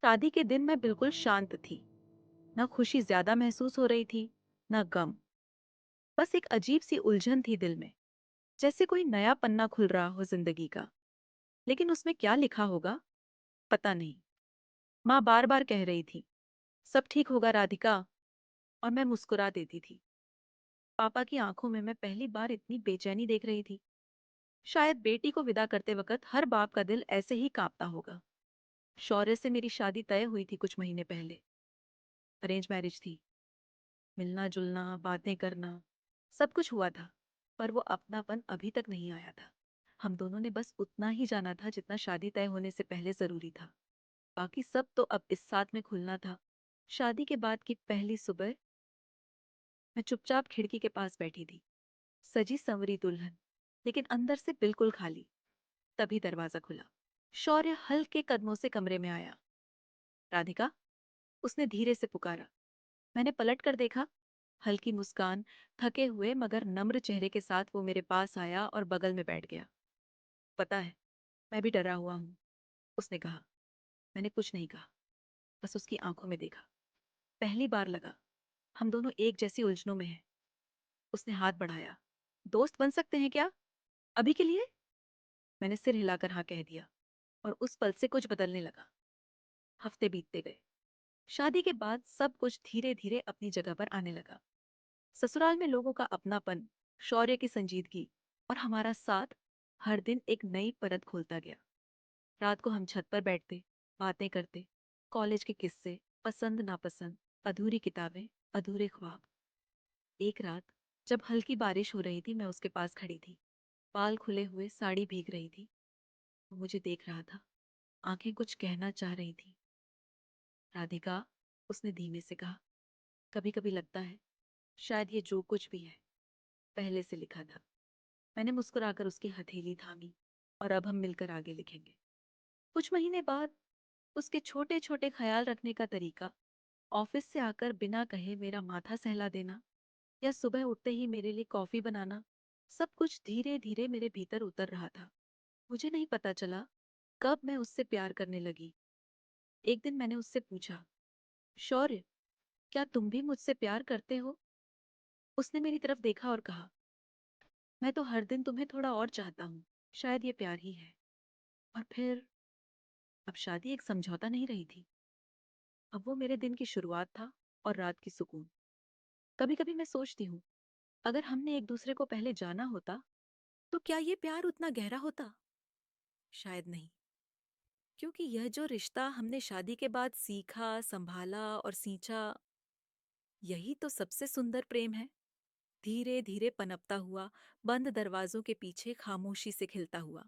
शादी के दिन मैं बिल्कुल शांत थी। ना खुशी ज्यादा महसूस हो रही थी, ना गम। बस एक अजीब सी उलझन थी दिल में, जैसे कोई नया पन्ना खुल रहा हो जिंदगी का। लेकिन उसमें क्या लिखा होगा, पता नहीं। माँ बार बार कह रही थी, सब ठीक होगा राधिका, और मैं मुस्कुरा देती थी। पापा की आंखों में मैं पहली बार इतनी बेचैनी देख रही थी। शायद बेटी को विदा करते वक्त हर बाप का दिल ऐसे ही कांपता होगा। शौर्य से मेरी शादी तय हुई थी कुछ महीने पहले। अरेंज मैरिज थी। मिलना जुलना, बातें करना, सब कुछ हुआ था। पर वो अपनापन अभी तक नहीं आया था। हम दोनों ने बस उतना ही जाना था जितना शादी तय होने से पहले जरूरी था। बाकी सब तो अब इस साथ में खुलना था। शादी के बाद की पहली सुबह मैं चुपचाप खिड़की के पास बैठी थी, सजी संवरी दुल्हन, लेकिन अंदर से बिल्कुल खाली। तभी दरवाजा खुला। शौर्य हल्के कदमों से कमरे में आया। राधिका, उसने धीरे से पुकारा। मैंने पलट कर देखा। हल्की मुस्कान, थके हुए मगर नम्र चेहरे के साथ वो मेरे पास आया और बगल में बैठ गया। पता है, मैं भी डरा हुआ हूँ, उसने कहा। मैंने कुछ नहीं कहा, बस उसकी आंखों में देखा। पहली बार लगा हम दोनों एक जैसी उलझनों में हैं। उसने हाथ बढ़ाया। दोस्त बन सकते हैं क्या, अभी के लिए? मैंने सिर हिलाकर हाँ कह दिया, और उस पल से कुछ बदलने लगा। हफ्ते बीतते गए। शादी के बाद सब कुछ धीरे धीरे अपनी जगह पर आने लगा। ससुराल में लोगों का अपनापन, शौर्य की संजीदगी, और हमारा साथ हर दिन एक नई परत खोलता गया। रात को हम छत पर बैठते, बातें करते, कॉलेज के किस्से, पसंद नापसंद, अधूरी किताबें, अधूरे ख्वाब। एक रात जब हल्की बारिश हो रही थी, मैं उसके पास खड़ी थी। बाल खुले हुए, साड़ी भीग रही थी। वो मुझे देख रहा था, आंखें कुछ कहना चाह रही थी। राधिका, उसने धीमे से कहा, कभी कभी लगता है शायद ये जो कुछ भी है पहले से लिखा था। मैंने मुस्कुराकर उसकी हथेली थामी, और अब हम मिलकर आगे लिखेंगे। कुछ महीने बाद उसके छोटे छोटे ख्याल रखने का तरीका, ऑफिस से आकर बिना कहे मेरा माथा सहला देना, या सुबह उठते ही मेरे लिए कॉफी बनाना, सब कुछ धीरे धीरे मेरे भीतर उतर रहा था। मुझे नहीं पता चला कब मैं उससे प्यार करने लगी। एक दिन मैंने उससे पूछा, शौर्य, क्या तुम भी मुझसे प्यार करते हो? उसने मेरी तरफ देखा और कहा, मैं तो हर दिन तुम्हें थोड़ा और चाहता हूँ, शायद ये प्यार ही है। और फिर अब शादी एक समझौता नहीं रही थी। अब वो मेरे दिन की शुरुआत था, और रात की सुकून। कभी कभी मैं सोचती हूँ, अगर हमने एक दूसरे को पहले जाना होता तो क्या ये प्यार उतना गहरा होता? शायद नहीं। क्योंकि यह जो रिश्ता हमने शादी के बाद सीखा, संभाला और सींचा, यही तो सबसे सुंदर प्रेम है। धीरे धीरे पनपता हुआ, बंद दरवाजों के पीछे खामोशी से खिलता हुआ।